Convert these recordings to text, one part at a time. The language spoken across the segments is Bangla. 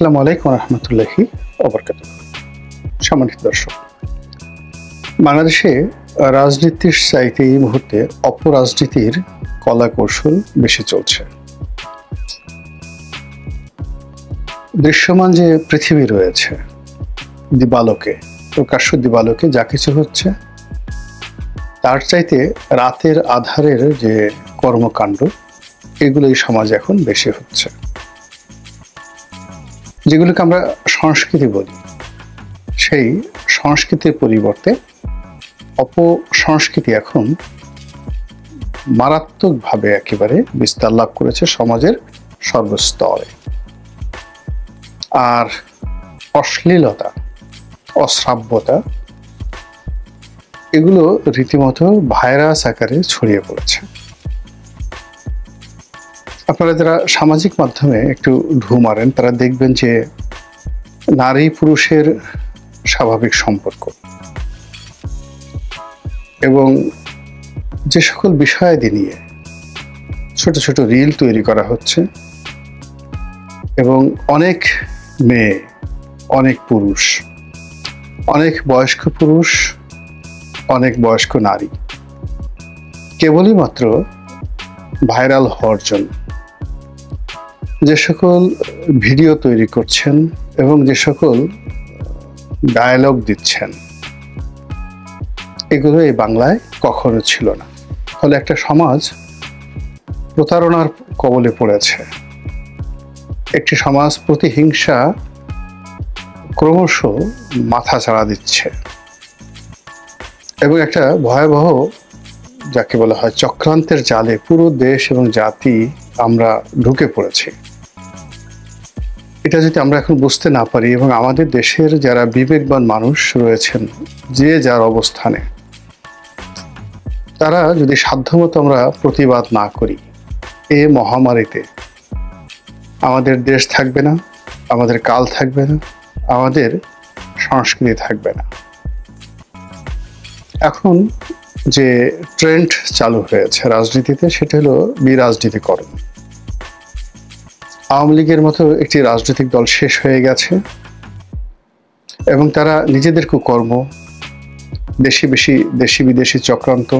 আসসালামু আলাইকুম রহমতুল্লাহি ওয়াবারাকাতুহু। সম্মানিত দর্শক, বাংলাদেশে রাজনীতির চাইতে এই মুহূর্তে অপরাজনীতির কলা কৌশল বেশি চলছে। দৃশ্যমান যে পৃথিবী রয়েছে, দিবালোকে, প্রকাশ্য দিবালোকে যা কিছু হচ্ছে, তার চাইতে রাতের আধারের যে কর্মকাণ্ড, এগুলো এই সমাজে এখন বেশি হচ্ছে। যেগুলোকে আমরা সংস্কৃতি বলি, সেই সংস্কৃতির পরিবর্তে অপসংস্কৃতি এখন মারাত্মকভাবে একেবারে বিস্তার লাভ করেছে সমাজের সর্বস্তরে। আর অশ্লীলতা, অশ্রাব্যতা, এগুলো রীতিমতো ভাইরাস আকারে ছড়িয়ে পড়েছে। আপনারা যারা সামাজিক মাধ্যমে একটু ঢু মারেন, তারা দেখবেন যে নারী পুরুষের স্বাভাবিক সম্পর্ক এবং যে সকল বিষয়াদি নিয়ে ছোট ছোট রিল তৈরি করা হচ্ছে, এবং অনেক মেয়ে, অনেক পুরুষ, অনেক বয়স্ক পুরুষ, অনেক বয়স্ক নারী কেবলই মাত্র ভাইরাল হওয়ার জন্য যে সকল ভিডিও তৈরি করছেন এবং যে সকল ডায়ালগ দিচ্ছেন, এগুলো এই বাংলায় কখনো ছিল না। ফলে একটা সমাজ প্রতারণার কবলে পড়েছে, একটি সমাজ প্রতিহিংসা ক্রমশ মাথা চাড়া দিচ্ছে এবং একটা ভয়াবহ, যাকে বলা হয় চক্রান্তের জালে পুরো দেশ এবং জাতি আমরা ঢুকে পড়েছি। এটা যদি আমরা এখন বুঝতে না পারি এবং আমাদের দেশের যারা বিবেকবান মানুষ রয়েছেন, যে যার অবস্থানে, তারা যদি সাধ্যমতো আমরা প্রতিবাদ না করি, এ মহামারীতে আমাদের দেশ থাকবে না, আমাদের কাল থাকবে না, আমাদের সংস্কৃতি থাকবে না। এখন যে ট্রেন্ড চালু হয়েছে রাজনীতিতে, সেটা হলো বিরাজনীতিকরণ। আওয়ামী লীগের মতো একটি রাজনৈতিক দল শেষ হয়ে গেছে এবং তারা নিজেদের কুকর্ম, দেশি বিদেশি চক্রান্ত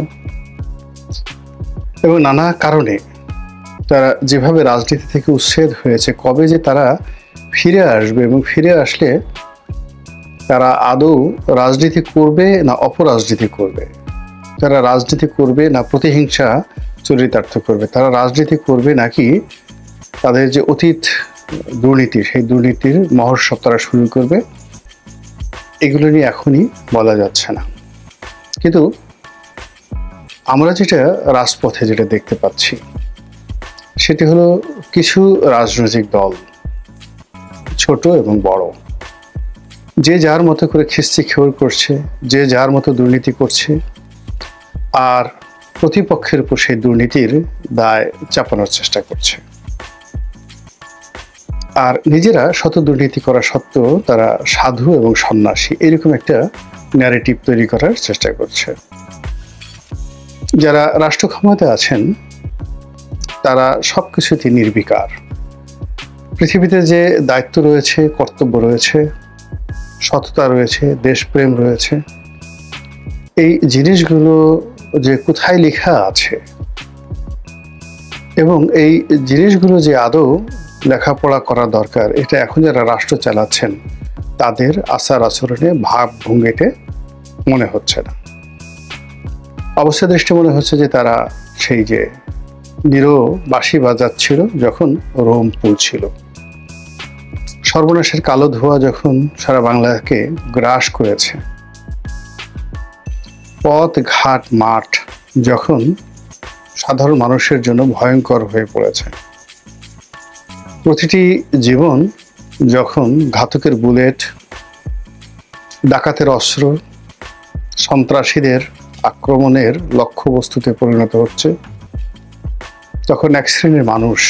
এবং নানা কারণে তারা যেভাবে রাজনীতি থেকে উচ্ছেদ হয়েছে, কবে যে তারা ফিরে আসবে এবং ফিরে আসলে তারা আদৌ রাজনীতি করবে না অপরাজনীতি করবে, তারা রাজনীতি করবে না প্রতিহিংসা চরিতার্থ করবে, তারা রাজনীতি করবে নাকি তাদের যে অতীত দুর্নীতি, সেই দুর্নীতির মহোৎসব তারা শুরু করবে, এগুলো নিয়ে এখনই বলা যাচ্ছে না। কিন্তু আমরা যেটা রাজপথে যেটা দেখতে পাচ্ছি, সেটি হলো কিছু রাজনৈতিক দল, ছোট এবং বড়, যে যার মতো করে খিস্তি খেউর করছে, যে যার মতো দুর্নীতি করছে, আর প্রতিপক্ষের উপর সেই দুর্নীতির দায় চাপানোর চেষ্টা করছে। আর নিজেরা শত দুর্নীতি করা সত্ত্বেও তারা সাধু এবং সন্ন্যাসী, এরকম একটা ন্যারেটিভ তৈরি করার চেষ্টা করছে। যারা রাষ্ট্র ক্ষমতায় আছেন, তারা সবকিছুতে নির্বিকার। পৃথিবীতে যে দায়িত্ব রয়েছে, কর্তব্য রয়েছে, সততা রয়েছে, দেশপ্রেম রয়েছে, এই জিনিসগুলো যে কোথায় লেখা আছে এবং এই জিনিসগুলো যে আদৌ লেখাপড়া করা দরকার, এটা এখন যারা রাষ্ট্র চালাচ্ছেন তাদের আচার আচরণে, ভাব ভঙ্গিতে মনে হচ্ছে না। অবস্থা দৃষ্টি মনে হচ্ছে যে তারা সেই যে বাঁশি বাজাচ্ছিল যখন রোম পুড়ছিল, সর্বনাশের কালো ধোঁয়া যখন সারা বাংলাকে গ্রাস করেছে, পথ ঘাট মাঠ যখন সাধারণ মানুষের জন্য ভয়ঙ্কর হয়ে পড়েছে, প্রতিটি জীবন যখন ঘাতকের বুলেট, ডাকাতের অস্ত্র, সন্ত্রাসীদের আক্রমণের লক্ষ্যবস্তুতে পরিণত হচ্ছে, তখন এক শ্রেণীর মানুষ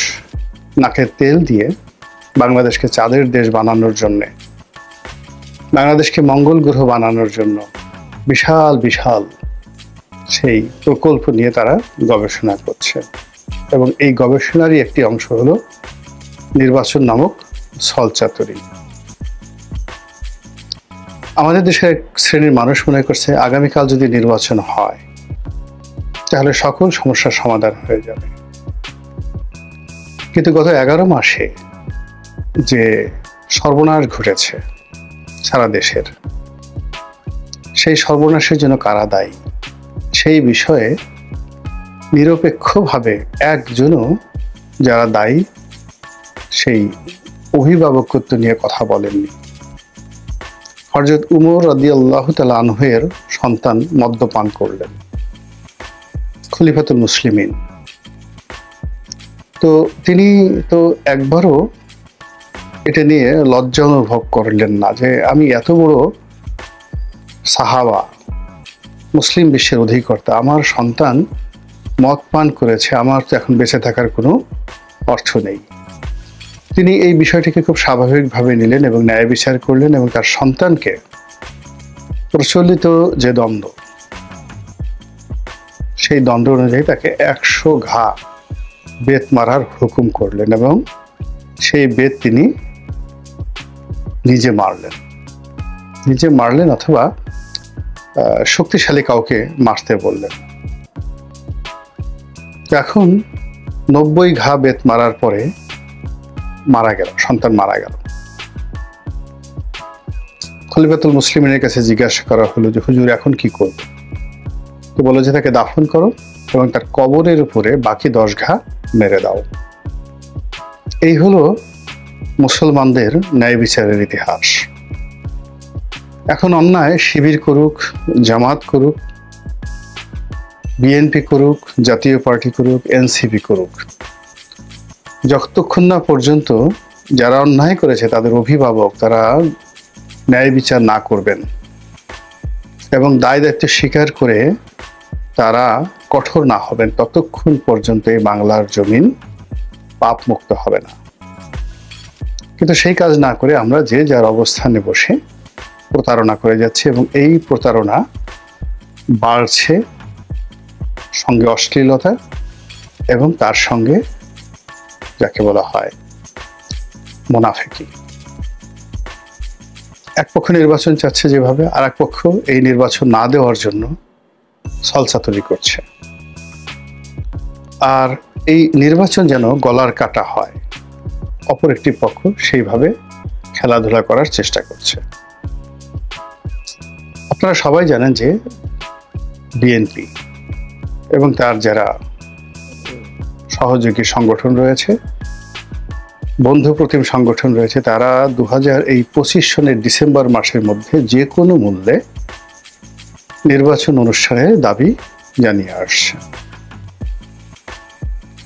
নাকের তেল দিয়ে বাংলাদেশকে চাঁদের দেশ বানানোর জন্যে, বাংলাদেশকে মঙ্গল গ্রহ বানানোর জন্য বিশাল বিশাল সেই প্রকল্প নিয়ে তারা গবেষণা করছে। এবং এই গবেষণারই একটি অংশ হলো নির্বাচন নামক ছলচাতুরি। আমাদের দেশের এক শ্রেণীর মানুষ মনে করছে আগামীকাল যদি নির্বাচন হয় তাহলে সকল সমস্যার সমাধান হয়ে যাবে। কিন্তু গত 11 মাসে যে সর্বনাশ ঘটেছে সারা দেশের, সেই সর্বনাশের জন্য কারা দায়ী সেই বিষয়ে নিরপেক্ষভাবে একজনও যারা দায়ী সেই অভিভাবকত্ব নিয়ে কথা বলেননি। হযরত উমর রাদিয়াল্লাহু তাআলা আনহুর সন্তান মদ্যপান করলেন, খলিফাতুল মুসলিমিন। তো তিনি তো একবারও এটা নিয়ে লজ্জা অনুভব করলেন না যে আমি এত বড় সাহাবা, মুসলিম বিশ্বের অধিকর্তা, আমার সন্তান মদ পান করেছে, আমার তো এখন বেঁচে থাকার কোনো অর্থ নেই। তিনি এই বিষয়টিকে খুব স্বাভাবিকভাবে নিলেন এবং ন্যায় বিচার করলেন এবং তার সন্তানকে প্রচলিত যে দণ্ড, সেই দণ্ড অনুযায়ী তাকে 100 ঘা বেত মারার হুকুম করলেন এবং সেই বেত তিনি নিজে মারলেন অথবা শক্তিশালী কাউকে মারতে বললেন। এখন 90 ঘা বেত মারার পরে সন্তান মারা গেল। খলিফাতুল মুসলিমিনের কাছে জিজ্ঞাসা করা হলো যে হুজুর এখন কি করব? তো বলল যে তাকে দাফন করো এবং তার কবরের উপরে বাকি 10 ঘা মেরে দাও। এই হলো মুসলমানদের ন্যায় বিচারের ইতিহাস। এখন অন্যায় শিবির করুক, জামাত করুক, বিএনপি করুক, জাতীয় পার্টি করুক, এনসিপি করুক, যতক্ষণ না পর্যন্ত যারা অন্যায় করেছে তাদের অভিভাবক তারা ন্যায় বিচার না করবেন এবং দায় দায়িত্ব স্বীকার করে তারা কঠোর না হবেন, ততক্ষণ পর্যন্ত এই বাংলার জমিন পাপ মুক্ত হবে না। কিন্তু সেই কাজ না করে আমরা যে যার অবস্থানে বসে প্রতারণা করে যাচ্ছি এবং এই প্রতারণা বাড়ছে, সঙ্গে অশ্লীলতা এবং তার সঙ্গে যাকে বলা হয় মুনাফিকি। এক পক্ষ নির্বাচন চাচ্ছে যেভাবে, আর এক পক্ষ এই নির্বাচন না দেওয়ার জন্য ছলচাতুরি করছে। আর এই নির্বাচন যেন গলার কাটা হয়, অপর একটি পক্ষ সেইভাবে খেলাধুলা করার চেষ্টা করছে। আপনারা সবাই জানেন যে বিএনপি এবং তার যারা সহযোগী সংগঠন রয়েছে, বন্ধু প্রতিম সংগঠন রয়েছে, তারা 2025 সনের ডিসেম্বর মাসের মধ্যে যে কোনো মূল্যে নির্বাচন অনুষ্ঠানের দাবি জানিয়ে আসছে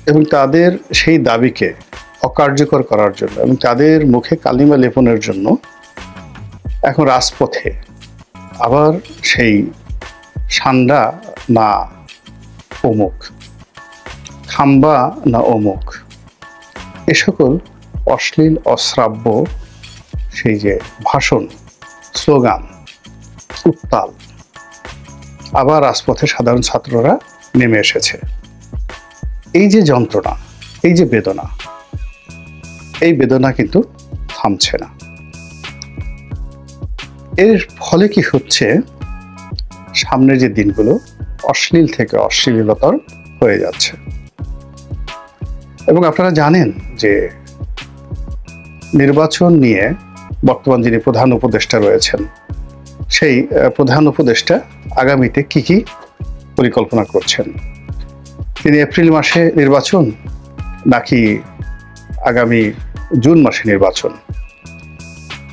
এবং তাদের সেই দাবিকে অকার্যকর করার জন্য এবং তাদের মুখে কালিমা লেপনের জন্য এখন রাজপথে আবার সেই সান্ডা না অমুক, খাম্বা না অমুক, এ সকল অশ্লীল অশ্রাব্য সেই যে ভাষণ, স্লোগান, উত্তাল আবার রাজপথে সাধারণ ছাত্ররা নেমে এসেছে। এই যে যন্ত্রণা, এই যে বেদনা, এই বেদনা কিন্তু থামছে না। এর ফলে কি হচ্ছে, সামনের যে দিনগুলো অশ্লীল থেকে অশ্লীলতর হয়ে যাচ্ছে। এবং আপনারা জানেন যে নির্বাচন নিয়ে বর্তমান যিনি প্রধান উপদেষ্টা রয়েছেন, সেই প্রধান উপদেষ্টা আগামীতে কি কি পরিকল্পনা করছেন। তিনি এপ্রিল মাসে নির্বাচন নাকি আগামী জুন মাসে নির্বাচন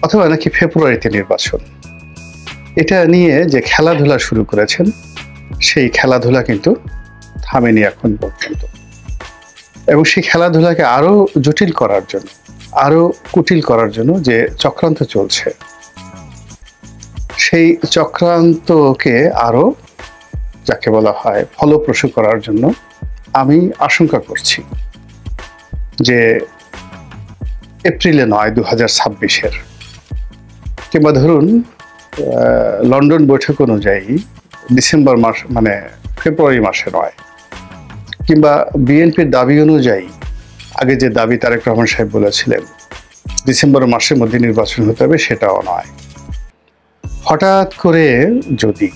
অথবা নাকি ফেব্রুয়ারিতে নির্বাচন, এটা নিয়ে যে খেলাধুলা শুরু করেছেন সেই খেলাধুলা কিন্তু থামেনি এখন পর্যন্ত। এবং সেই খেলাধুলাকে আরো জটিল করার জন্য, আরো কুটিল করার জন্য যে চক্রান্ত চলছে, সেই চক্রান্তকে আরো যাকে বলা হয় ফলপ্রসূ করার জন্য আমি আশঙ্কা করছি যে এপ্রিলে নয় 2026-এর, কিংবা ধরুন লন্ডন বৈঠক অনুযায়ী ডিসেম্বর মাস মানে ফেব্রুয়ারি মাসে নয়, কিংবা বিএনপির দাবি অনুযায়ী আগে যে দাবি তারেক রহমান সাহেব বলেছিলেন ডিসেম্বর মাসের মধ্যে নির্বাচন হতে হবে সেটাও নয়। হঠাৎ করে যদি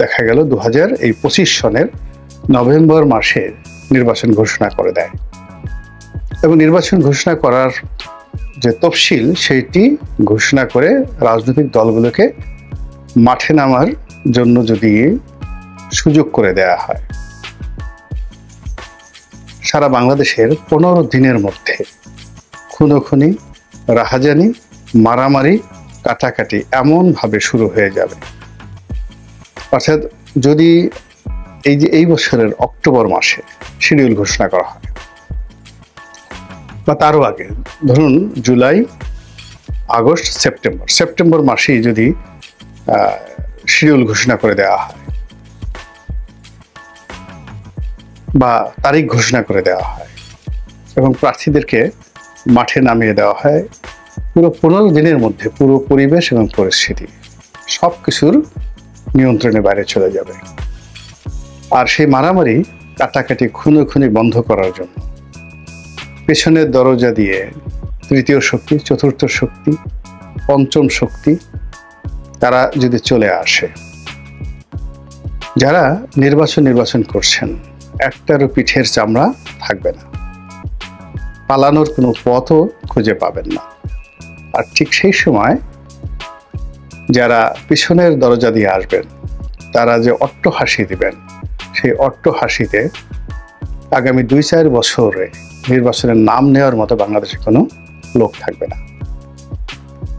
দেখা গেল 2025 সনের নভেম্বর মাসে নির্বাচন ঘোষণা করে দেয় এবং নির্বাচন ঘোষণা করার যে তফসিল সেটি ঘোষণা করে রাজনৈতিক দলগুলোকে মাঠে নামার জন্য যদি সুযোগ করে দেয়া হয়, সারা বাংলাদেশের 15 দিনের মধ্যে খুনোখুনি, রাহাজানি, মারামারি, কাটাকাটি এমনভাবে শুরু হয়ে যাবে। অর্থাৎ যদি এই বছরের অক্টোবর মাসে শিডিউল ঘোষণা করা হয় বা তারও আগে, ধরুন জুলাই, আগস্ট, সেপ্টেম্বর মাসেই যদি শিডিউল ঘোষণা করে দেওয়া হয় বা তারিখ ঘোষণা করে দেওয়া হয় এবং প্রার্থীদেরকে মাঠে নামিয়ে দেওয়া হয়, পুরো 15 দিনের মধ্যে পুরো পরিবেশ এবং পরিস্থিতি সবকিছুর নিয়ন্ত্রণের বাইরে চলে যাবে। আর সেই মারামারি, কাটাকাটি, খুনোখুনি বন্ধ করার জন্য পেছনের দরজা দিয়ে তৃতীয় শক্তি, চতুর্থ শক্তি, পঞ্চম শক্তি তারা যদি চলে আসে, যারা নির্বাচন করছেন, একটারও পিঠের চামড়া থাকবে না, পালানোর কোনো পথও খুঁজে পাবেন না। আর ঠিক সেই সময় যারা পিছনের দরজা দিয়ে আসবেন, তারা যে অট্ট হাসি দিবেন, সেই অট্ট হাসিতে আগামী 2-4 বছরে নির্বাচনের নাম নেওয়ার মতো বাংলাদেশে কোনো লোক থাকবে না।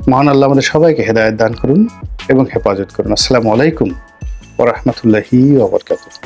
মহান আল্লাহ আমাদের সবাইকে হেদায়েত দান করুন এবং হেফাজত করুন। আসসালামু আলাইকুম ওয়া রাহমাতুল্লাহি ওয়া বারাকাতুহু।